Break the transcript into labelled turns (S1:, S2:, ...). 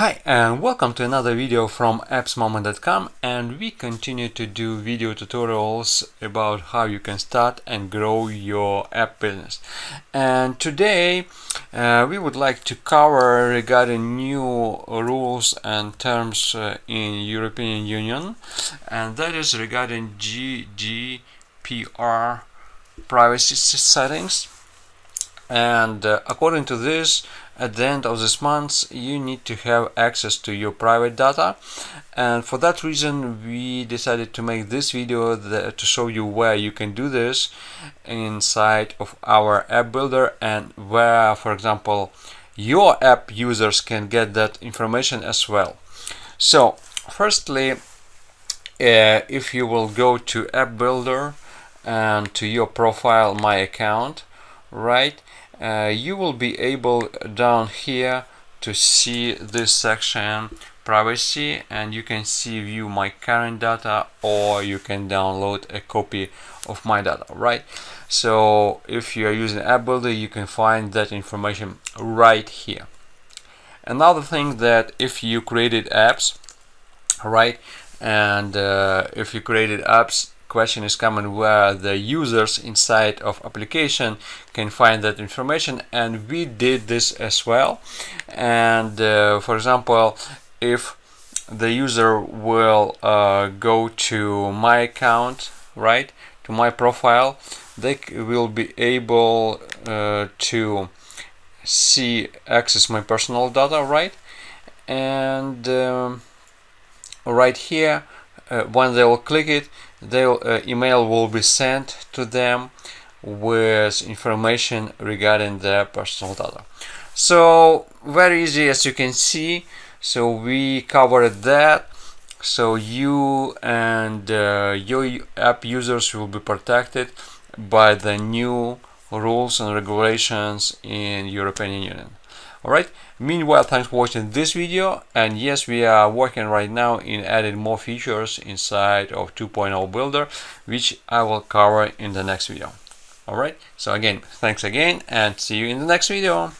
S1: Hi and welcome to another video from Appsmoment.com, and we continue to do video tutorials about how you can start and grow your app business. And today we would like to cover regarding new rules and terms in European Union, and that is regarding GDPR Privacy Settings. And according to this, at the end of this month you need to have access to your private data, and for that reason we decided to make this video to show you where you can do this inside of our app builder, and where, for example, your app users can get that information as well. So firstly, if you will go to app builder and to your profile, my account, right, you will be able down here to see this section privacy, and you can see view my current data, or you can download a copy of my data, right? So if you are using app builder, you can find that information right here. Another thing, that if you created apps, right, and if you created apps, question is coming where the users inside of application can find that information, and we did this as well. And for example, if the user will go to my account, right, to my profile, they will be able to access my personal data, right? And right here, when they will click it, their email will be sent to them with information regarding their personal data. So very easy, as you can see. So we covered that. So you and your app users will be protected by the new rules and regulations in European Union. Alright, meanwhile, thanks for watching this video, and yes, we are working right now in adding more features inside of 2.0 Builder, which I will cover in the next video. Alright, so again, thanks again, and see you in the next video.